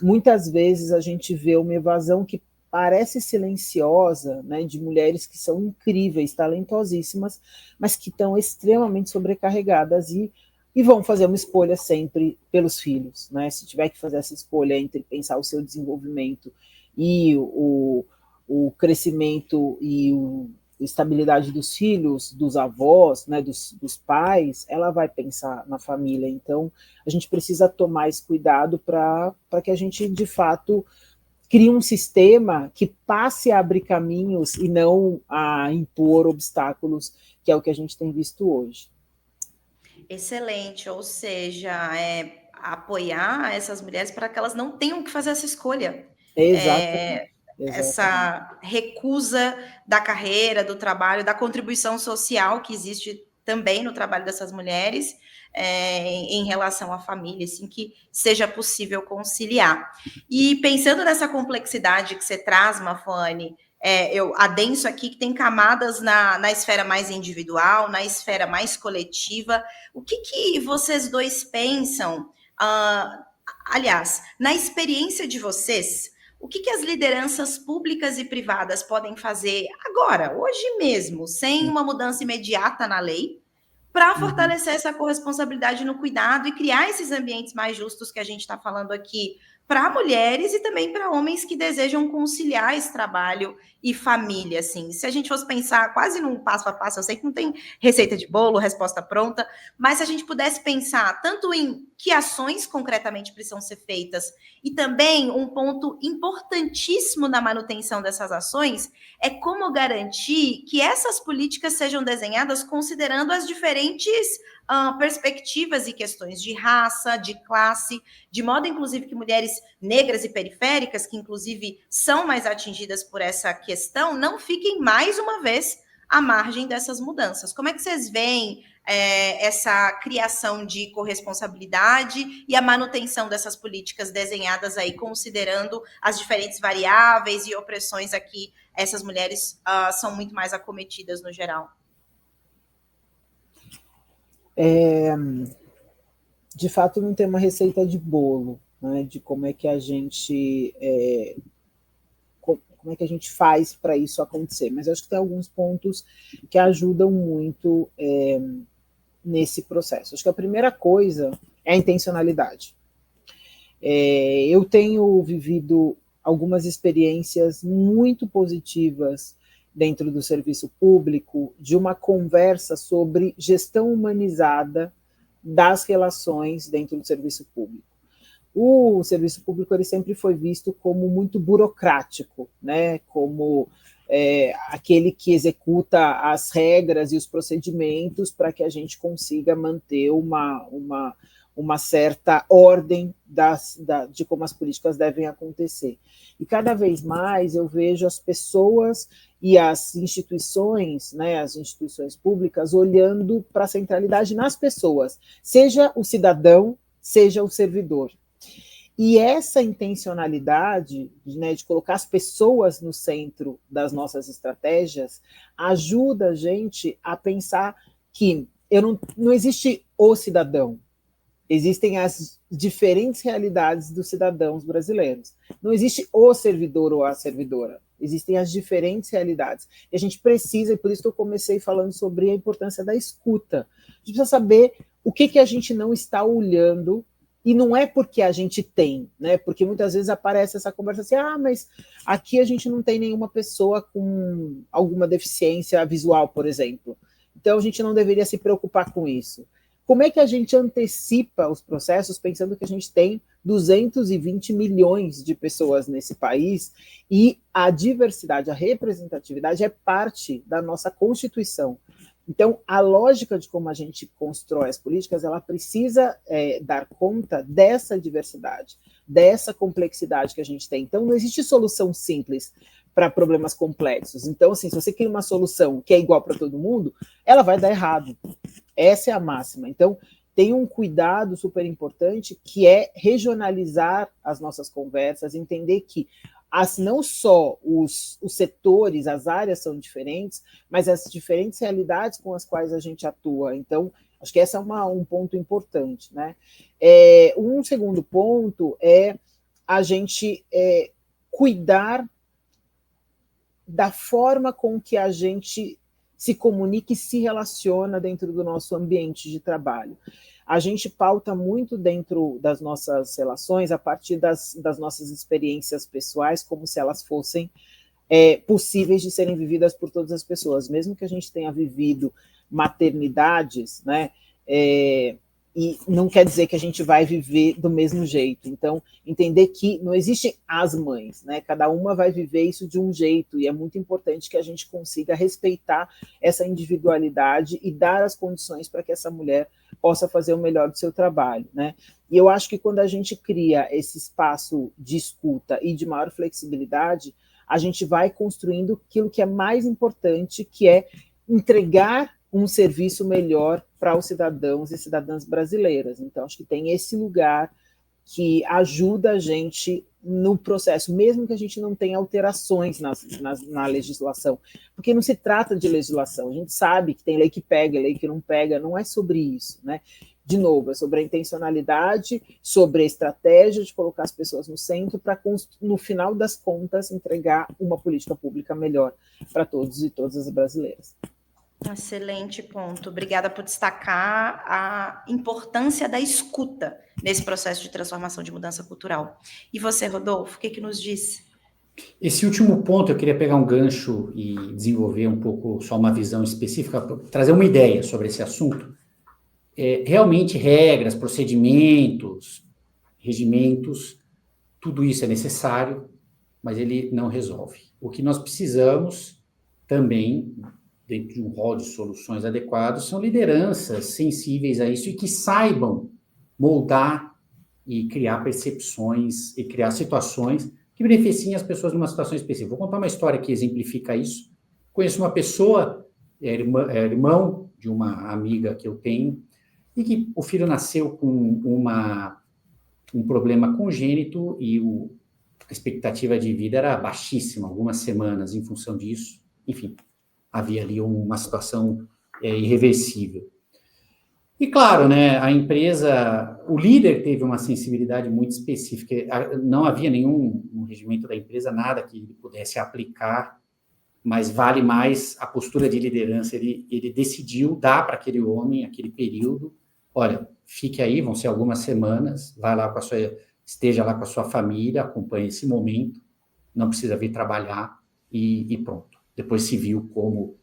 muitas vezes a gente vê uma evasão que parece silenciosa, né, de mulheres que são incríveis, talentosíssimas, mas que estão extremamente sobrecarregadas e vão fazer uma escolha sempre pelos filhos, né? Se tiver que fazer essa escolha entre pensar o seu desenvolvimento e o crescimento e a estabilidade dos filhos, dos avós, né, dos pais, ela vai pensar na família. Então, a gente precisa tomar esse cuidado para que a gente, de fato, crie um sistema que passe a abrir caminhos e não a impor obstáculos, que é o que a gente tem visto hoje. Excelente, ou seja, apoiar essas mulheres para que elas não tenham que fazer essa escolha. Exatamente. Essa recusa da carreira, do trabalho, da contribuição social que existe também no trabalho dessas mulheres em relação à família, assim, que seja possível conciliar. E pensando nessa complexidade que você traz, Mafone, eu adenso aqui que tem camadas na esfera mais individual, na esfera mais coletiva. O que vocês dois pensam? Aliás, na experiência de vocês, o que as lideranças públicas e privadas podem fazer agora, hoje mesmo, sem uma mudança imediata na lei, para fortalecer essa corresponsabilidade no cuidado e criar esses ambientes mais justos que a gente está falando aqui para mulheres e também para homens que desejam conciliar esse trabalho e família, assim. Se a gente fosse pensar quase num passo a passo, eu sei que não tem receita de bolo, resposta pronta, mas se a gente pudesse pensar tanto em que ações concretamente precisam ser feitas e também um ponto importantíssimo na manutenção dessas ações é como garantir que essas políticas sejam desenhadas considerando as diferentes perspectivas e questões de raça, de classe, de modo, inclusive, que mulheres negras e periféricas, que, inclusive, são mais atingidas por essa questão, não fiquem, mais uma vez, à margem dessas mudanças. Como é que vocês veem essa criação de corresponsabilidade e a manutenção dessas políticas desenhadas aí, considerando as diferentes variáveis e opressões a que essas mulheres são muito mais acometidas no geral? De fato, não tem uma receita de bolo, né, de como é que a gente faz para isso acontecer, mas eu acho que tem alguns pontos que ajudam muito nesse processo. Acho que a primeira coisa é a intencionalidade. Eu tenho vivido algumas experiências muito positivas dentro do serviço público, de uma conversa sobre gestão humanizada das relações dentro do serviço público. O serviço público ele sempre foi visto como muito burocrático, né? Como aquele que executa as regras e os procedimentos para que a gente consiga manter uma certa ordem de como as políticas devem acontecer. E cada vez mais eu vejo as pessoas e as instituições, né, as instituições públicas, olhando para a centralidade nas pessoas, seja o cidadão, seja o servidor. E essa intencionalidade, né, de colocar as pessoas no centro das nossas estratégias ajuda a gente a pensar que não existe o cidadão, existem as diferentes realidades dos cidadãos brasileiros. Não existe o servidor ou a servidora, existem as diferentes realidades. E a gente precisa, e por isso que eu comecei falando sobre a importância da escuta. A gente precisa saber o que a gente não está olhando. E não é porque a gente tem, né? Porque muitas vezes aparece essa conversa assim, mas aqui a gente não tem nenhuma pessoa com alguma deficiência visual, por exemplo. Então a gente não deveria se preocupar com isso. Como é que a gente antecipa os processos pensando que a gente tem 220 milhões de pessoas nesse país e a diversidade, a representatividade é parte da nossa Constituição. Então, a lógica de como a gente constrói as políticas, ela precisa dar conta dessa diversidade, dessa complexidade que a gente tem. Então, não existe solução simples para problemas complexos. Então, assim, se você cria uma solução que é igual para todo mundo, ela vai dar errado. Essa é a máxima. Então, tem um cuidado super importante que é regionalizar as nossas conversas, entender que não só os setores, as áreas são diferentes, mas as diferentes realidades com as quais a gente atua. Então, acho que esse é um ponto importante, né? Um segundo ponto é a gente cuidar da forma com que a gente se comunica e se relaciona dentro do nosso ambiente de trabalho. A gente pauta muito dentro das nossas relações a partir das nossas experiências pessoais, como se elas fossem possíveis de serem vividas por todas as pessoas, mesmo que a gente tenha vivido maternidades, né? E não quer dizer que a gente vai viver do mesmo jeito. Então, entender que não existem as mães, né? Cada uma vai viver isso de um jeito, e é muito importante que a gente consiga respeitar essa individualidade e dar as condições para que essa mulher possa fazer o melhor do seu trabalho, né? E eu acho que quando a gente cria esse espaço de escuta e de maior flexibilidade, a gente vai construindo aquilo que é mais importante, que é entregar um serviço melhor para os cidadãos e cidadãs brasileiras. Então, acho que tem esse lugar que ajuda a gente no processo, mesmo que a gente não tenha alterações na legislação, porque não se trata de legislação, a gente sabe que tem lei que pega, lei que não pega, não é sobre isso, né? De novo, é sobre a intencionalidade, sobre a estratégia de colocar as pessoas no centro para, no final das contas, entregar uma política pública melhor para todos e todas as brasileiras. Excelente ponto. Obrigada por destacar a importância da escuta nesse processo de transformação, de mudança cultural. E você, Rodolfo, o que nos diz? Esse último ponto, eu queria pegar um gancho e desenvolver um pouco só uma visão específica, trazer uma ideia sobre esse assunto. Realmente, regras, procedimentos, regimentos, tudo isso é necessário, mas ele não resolve. O que nós precisamos também, dentro de um rol de soluções adequados, são lideranças sensíveis a isso e que saibam moldar e criar percepções e criar situações que beneficiem as pessoas numa situação específica. Vou contar uma história que exemplifica isso. Conheço uma pessoa, irmão de uma amiga que eu tenho, e que o filho nasceu com um problema congênito e a expectativa de vida era baixíssima, algumas semanas em função disso. Enfim, havia ali uma situação irreversível. E, claro, né, a empresa, o líder teve uma sensibilidade muito específica, não havia nenhum no regimento da empresa, nada que ele pudesse aplicar, mas vale mais a postura de liderança. Ele decidiu dar para aquele homem, aquele período, olha, fique aí, vão ser algumas semanas, vai lá esteja lá com a sua família, acompanhe esse momento, não precisa vir trabalhar e pronto. Depois se viu como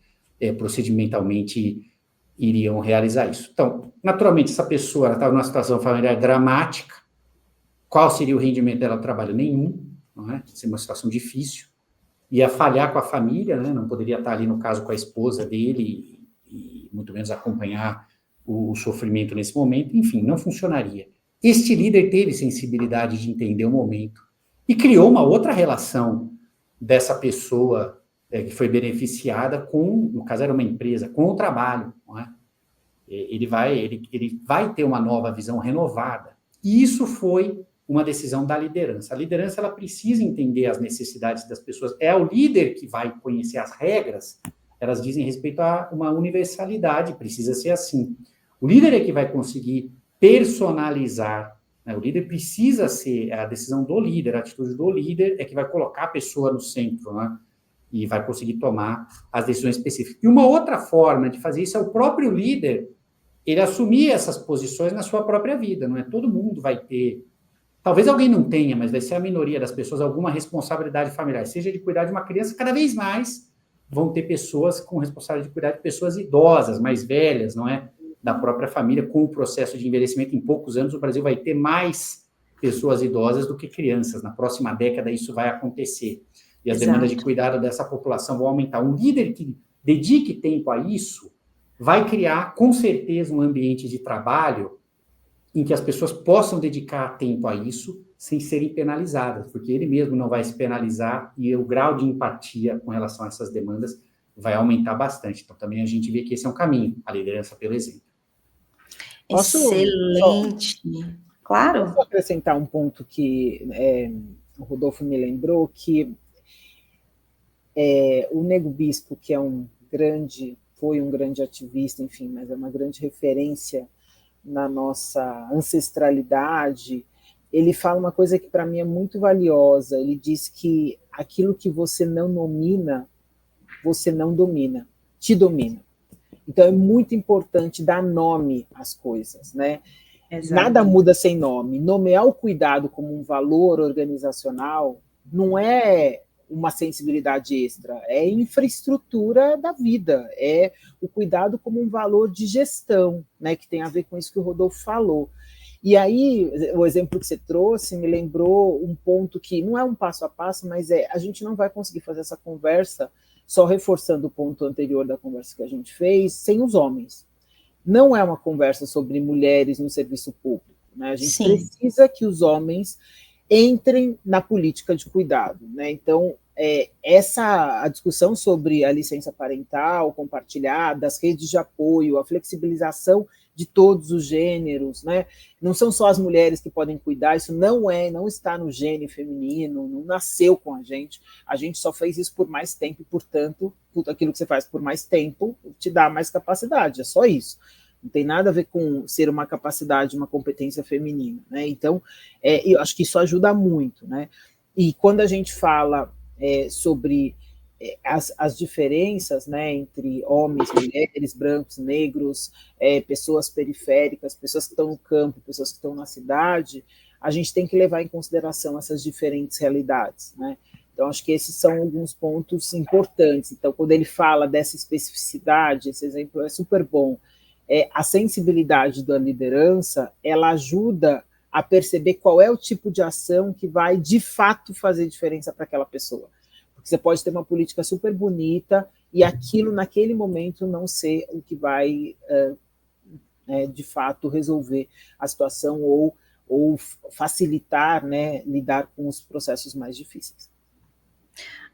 procedimentalmente iriam realizar isso. Então, naturalmente, essa pessoa estava numa situação familiar dramática. Qual seria o rendimento dela no trabalho? Nenhum, não é? Seria uma situação difícil. ia falhar com a família, né? Não poderia estar ali, no caso, com a esposa dele, e muito menos acompanhar o sofrimento nesse momento, enfim, não funcionaria. Este líder teve sensibilidade de entender o momento e criou uma outra relação dessa pessoa que foi beneficiada com, no caso era uma empresa, com o trabalho, não é? Ele vai ter uma nova visão renovada. E isso foi uma decisão da liderança. A liderança, ela precisa entender as necessidades das pessoas. É o líder que vai conhecer as regras, elas dizem respeito a uma universalidade, precisa ser assim. O líder é que vai conseguir personalizar, né? O líder precisa ser, a decisão do líder, a atitude do líder é que vai colocar a pessoa no centro, né? E vai conseguir tomar as decisões específicas. E uma outra forma de fazer isso é o próprio líder, ele assumir essas posições na sua própria vida, não é? Todo mundo vai ter, talvez alguém não tenha, mas vai ser a minoria das pessoas, alguma responsabilidade familiar, seja de cuidar de uma criança, cada vez mais vão ter pessoas com responsabilidade de cuidar de pessoas idosas, mais velhas, não é? Da própria família, com o processo de envelhecimento, em poucos anos o Brasil vai ter mais pessoas idosas do que crianças. Na próxima década isso vai acontecer. E as demandas de cuidado dessa população vão aumentar. Um líder que dedique tempo a isso vai criar, com certeza, um ambiente de trabalho em que as pessoas possam dedicar tempo a isso sem serem penalizadas, porque ele mesmo não vai se penalizar e o grau de empatia com relação a essas demandas vai aumentar bastante. Então, também a gente vê que esse é um caminho, a liderança pelo exemplo. Excelente. Claro. Posso acrescentar um ponto que o Rodolfo me lembrou, que o Nego Bispo, que foi um grande ativista, enfim, mas é uma grande referência na nossa ancestralidade, ele fala uma coisa que para mim é muito valiosa. Ele diz que aquilo que você não nomina, você não domina, te domina. Então é muito importante dar nome às coisas, né? Exato. Nada muda sem nome. Nomear o cuidado como um valor organizacional não é uma sensibilidade extra, é infraestrutura da vida, é o cuidado como um valor de gestão, né, que tem a ver com isso que o Rodolfo falou. E aí, o exemplo que você trouxe me lembrou um ponto que não é um passo a passo, mas a gente não vai conseguir fazer essa conversa, só reforçando o ponto anterior da conversa que a gente fez, sem os homens. Não é uma conversa sobre mulheres no serviço público, né? A gente precisa que os homens entrem na política de cuidado, né? Então, a discussão sobre a licença parental compartilhada, das redes de apoio, a flexibilização de todos os gêneros, né? Não são só as mulheres que podem cuidar, isso não está no gene feminino, não nasceu com a gente só fez isso por mais tempo e, portanto, tudo aquilo que você faz por mais tempo te dá mais capacidade, é só isso. Não tem nada a ver com ser uma capacidade, uma competência feminina, né? Então, eu acho que isso ajuda muito, né? E quando a gente fala sobre as diferenças, né, entre homens, mulheres, brancos, negros, pessoas periféricas, pessoas que estão no campo, pessoas que estão na cidade, a gente tem que levar em consideração essas diferentes realidades, né? Então, acho que esses são alguns pontos importantes. Então, quando ele fala dessa especificidade, esse exemplo é super bom. A sensibilidade da liderança, ela ajuda a perceber qual é o tipo de ação que vai, de fato, fazer diferença para aquela pessoa. Porque você pode ter uma política super bonita e aquilo, naquele momento, não ser o que vai, de fato, resolver a situação ou facilitar, né, lidar com os processos mais difíceis.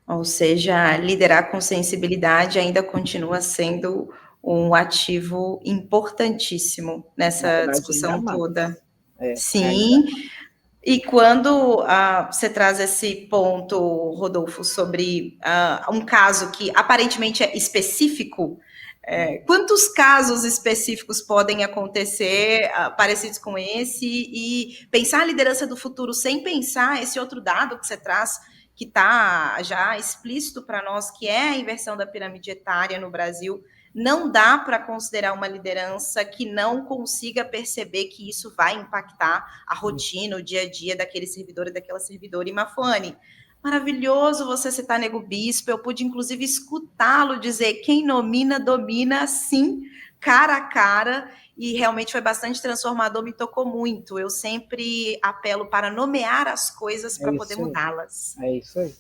Ou seja, liderar com sensibilidade ainda continua sendo um ativo importantíssimo nessa discussão toda. Sim, e quando você traz esse ponto, Rodolfo, sobre um caso que aparentemente é específico, quantos casos específicos podem acontecer parecidos com esse, e pensar a liderança do futuro sem pensar esse outro dado que você traz, que está já explícito para nós, que é a inversão da pirâmide etária no Brasil. Não dá para considerar uma liderança que não consiga perceber que isso vai impactar a rotina, o dia a dia daquele servidor e daquela servidora. E Mafone, maravilhoso você citar Nego Bispo, eu pude inclusive escutá-lo dizer: quem nomina, domina, sim, cara a cara, e realmente foi bastante transformador, me tocou muito. Eu sempre apelo para nomear as coisas para poder mudá-las. É isso aí.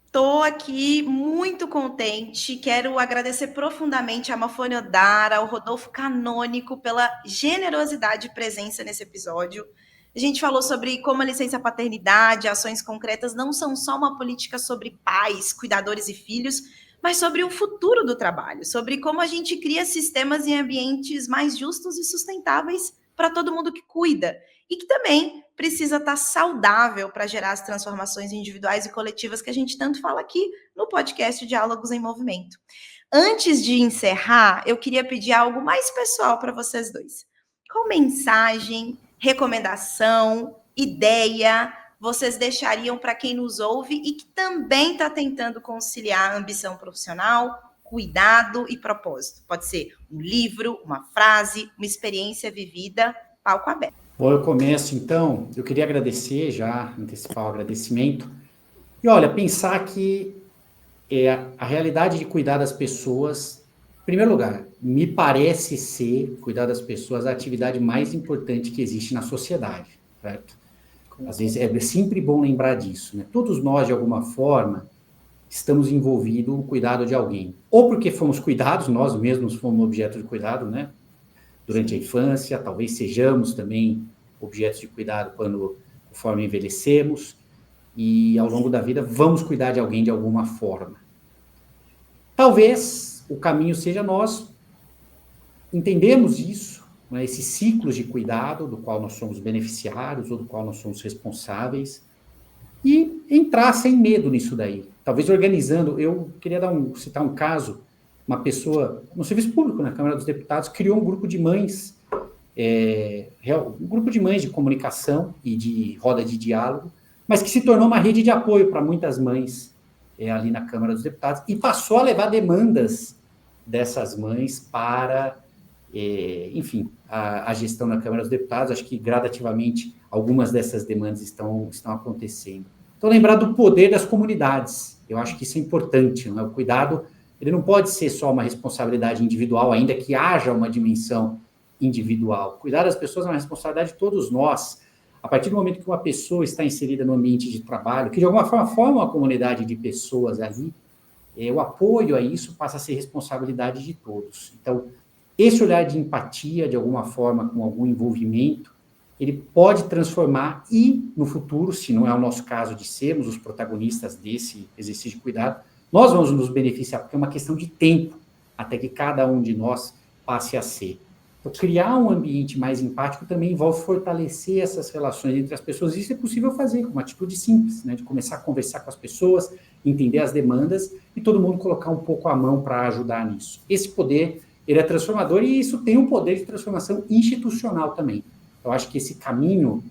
Estou aqui muito contente, quero agradecer profundamente a Mafone Odara, ao Rodolfo Canônico pela generosidade e presença nesse episódio. A gente falou sobre como a licença paternidade, ações concretas não são só uma política sobre pais, cuidadores e filhos, mas sobre o futuro do trabalho, sobre como a gente cria sistemas e ambientes mais justos e sustentáveis para todo mundo que cuida e que também precisa estar saudável para gerar as transformações individuais e coletivas que a gente tanto fala aqui no podcast Diálogos em Movimento. Antes de encerrar, eu queria pedir algo mais pessoal para vocês dois. Qual mensagem, recomendação, ideia vocês deixariam para quem nos ouve e que também está tentando conciliar ambição profissional, cuidado e propósito? Pode ser um livro, uma frase, uma experiência vivida, palco aberto. Bom, eu começo então. Eu queria agradecer, já antecipar o agradecimento. E olha, pensar que a realidade de cuidar das pessoas, em primeiro lugar, me parece ser, cuidar das pessoas, a atividade mais importante que existe na sociedade, certo? Às vezes é sempre bom lembrar disso, né? Todos nós, de alguma forma, estamos envolvidos no cuidado de alguém. Ou porque fomos cuidados, nós mesmos fomos objeto de cuidado, né? Durante a infância, talvez sejamos também objetos de cuidado conforme envelhecemos, e ao longo da vida vamos cuidar de alguém de alguma forma. Talvez o caminho seja nós entendermos isso, né, esses ciclos de cuidado do qual nós somos beneficiários ou do qual nós somos responsáveis, e entrar sem medo nisso daí. Talvez organizando, eu queria citar um caso, uma pessoa no serviço público, na Câmara dos Deputados, criou um grupo de mães, um grupo de mães de comunicação e de roda de diálogo, mas que se tornou uma rede de apoio para muitas mães ali na Câmara dos Deputados, e passou a levar demandas dessas mães para, enfim, a gestão na Câmara dos Deputados. Acho que gradativamente algumas dessas demandas estão acontecendo. Então, lembrar do poder das comunidades, eu acho que isso é importante, né? O cuidado, ele não pode ser só uma responsabilidade individual, ainda que haja uma dimensão individual. Cuidar das pessoas é uma responsabilidade de todos nós. A partir do momento que uma pessoa está inserida no ambiente de trabalho, que de alguma forma forma uma comunidade de pessoas ali, o apoio a isso passa a ser responsabilidade de todos. Então, esse olhar de empatia, de alguma forma, com algum envolvimento, ele pode transformar e, no futuro, se não é o nosso caso de sermos os protagonistas desse exercício de cuidado, nós vamos nos beneficiar, porque é uma questão de tempo até que cada um de nós passe a ser. Então, criar um ambiente mais empático também envolve fortalecer essas relações entre as pessoas. Isso é possível fazer com uma atitude simples, né? De começar a conversar com as pessoas, entender as demandas e todo mundo colocar um pouco a mão para ajudar nisso. Esse poder, ele é transformador, e isso tem um poder de transformação institucional também. Eu acho que esse caminho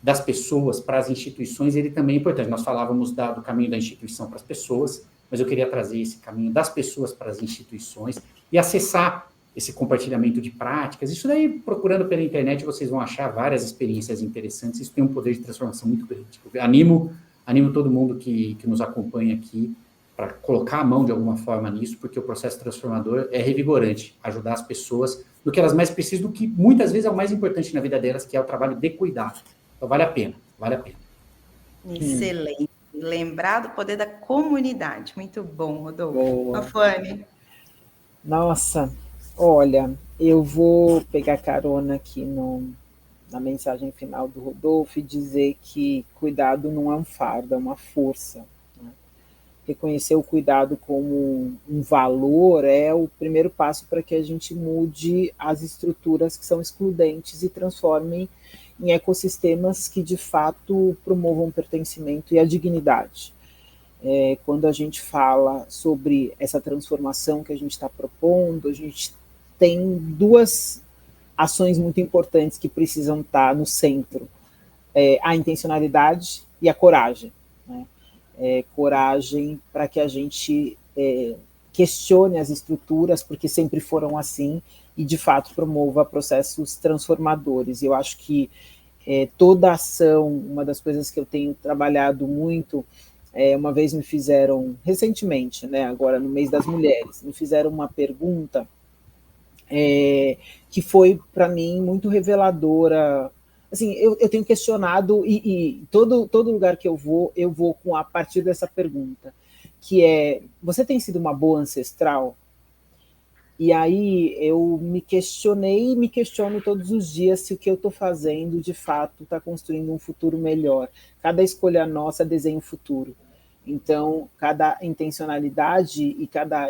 das pessoas para as instituições, ele também é importante. Nós falávamos do caminho da instituição para as pessoas, mas eu queria trazer esse caminho das pessoas para as instituições e acessar esse compartilhamento de práticas. Isso daí, procurando pela internet, vocês vão achar várias experiências interessantes. Isso tem um poder de transformação muito grande. Eu animo todo mundo que nos acompanha aqui para colocar a mão de alguma forma nisso, porque o processo transformador é revigorante, ajudar as pessoas no que elas mais precisam, do que muitas vezes é o mais importante na vida delas, que é o trabalho de cuidado. Então, vale a pena. Excelente. Lembrar do poder da comunidade. Muito bom, Rodolfo. Mafone. Nossa, olha, eu vou pegar carona aqui na mensagem final do Rodolfo e dizer que cuidado não é um fardo, é uma força. Reconhecer o cuidado como um valor é o primeiro passo para que a gente mude as estruturas que são excludentes e transforme em ecossistemas que, de fato, promovam o pertencimento e a dignidade. Quando a gente fala sobre essa transformação que a gente está propondo, a gente tem duas ações muito importantes que precisam estar no centro. A intencionalidade e a coragem, né? Coragem para que a gente questione as estruturas, porque sempre foram assim, e de fato promova processos transformadores. Eu acho que toda ação, uma das coisas que eu tenho trabalhado muito, uma vez me fizeram, recentemente, né, agora no mês das mulheres, me fizeram uma pergunta que foi para mim muito reveladora. assim, eu tenho questionado, e todo lugar que eu vou a partir dessa pergunta, que é, você tem sido uma boa ancestral? E aí eu me questionei e me questiono todos os dias se o que eu estou fazendo, de fato, está construindo um futuro melhor. Cada escolha nossa desenha um futuro. Então, cada intencionalidade e cada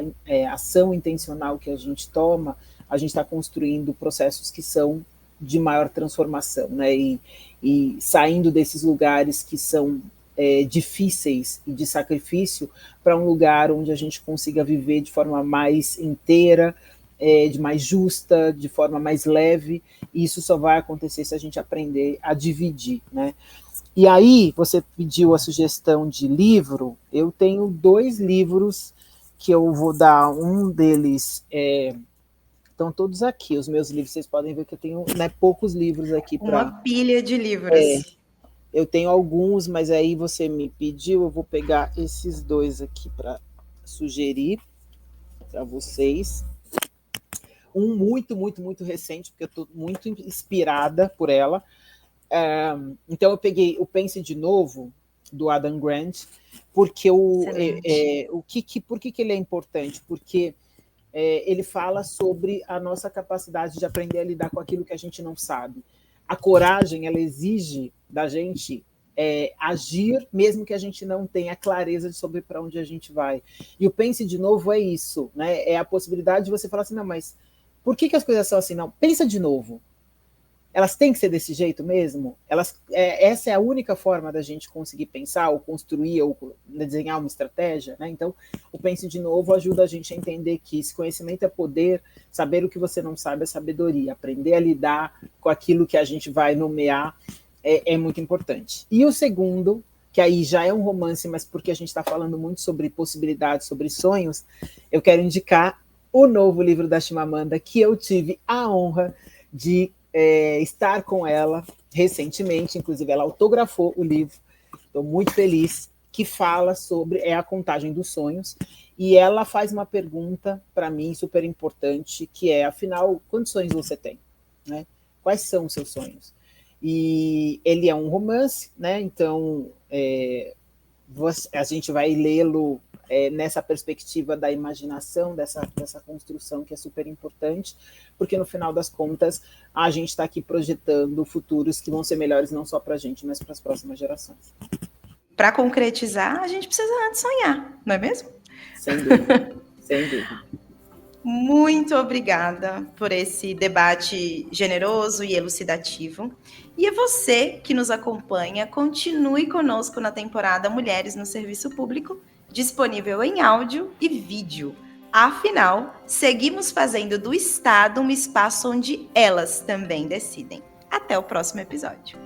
ação intencional que a gente toma, a gente está construindo processos que são de maior transformação, né? E saindo desses lugares que são difíceis e de sacrifício para um lugar onde a gente consiga viver de forma mais inteira, de mais justa, de forma mais leve, e isso só vai acontecer se a gente aprender a dividir, né? E aí, você pediu a sugestão de livro, eu tenho 2 livros que eu vou dar, um deles estão todos aqui, os meus livros, vocês podem ver que eu tenho, né, poucos livros aqui. Uma pilha de livros. Eu tenho alguns, mas aí você me pediu, eu vou pegar esses 2 aqui para sugerir para vocês. Um muito, muito, muito recente, porque eu estou muito inspirada por ela. Então eu peguei o Pense de Novo, do Adam Grant, porque por que ele é importante? Porque ele fala sobre a nossa capacidade de aprender a lidar com aquilo que a gente não sabe. A coragem, ela exige da gente agir, mesmo que a gente não tenha clareza sobre para onde a gente vai. E o Pense de Novo é isso, né? É a possibilidade de você falar assim, não, mas por que as coisas são assim? Não, pensa de novo. Elas têm que ser desse jeito mesmo? Essa é a única forma da gente conseguir pensar, ou construir, ou desenhar uma estratégia, né? Então, o Pense de Novo ajuda a gente a entender que esse conhecimento é poder, saber o que você não sabe é sabedoria, aprender a lidar com aquilo que a gente vai nomear é muito importante. E o segundo, que aí já é um romance, mas porque a gente está falando muito sobre possibilidades, sobre sonhos, eu quero indicar o novo livro da Chimamanda, que eu tive a honra de estar com ela recentemente, inclusive ela autografou o livro, estou muito feliz, que fala sobre a contagem dos sonhos, e ela faz uma pergunta para mim super importante, que é, afinal, quantos sonhos você tem? Né? Quais são os seus sonhos? E ele é um romance, né? Então a gente vai lê-lo nessa perspectiva da imaginação, dessa construção que é super importante, porque no final das contas a gente está aqui projetando futuros que vão ser melhores não só para a gente, mas para as próximas gerações. Para concretizar, a gente precisa antes sonhar, não é mesmo? Sem dúvida, sem dúvida. Muito obrigada por esse debate generoso e elucidativo. E a você que nos acompanha, continue conosco na temporada Mulheres no Serviço Público, disponível em áudio e vídeo. Afinal, seguimos fazendo do Estado um espaço onde elas também decidem. Até o próximo episódio.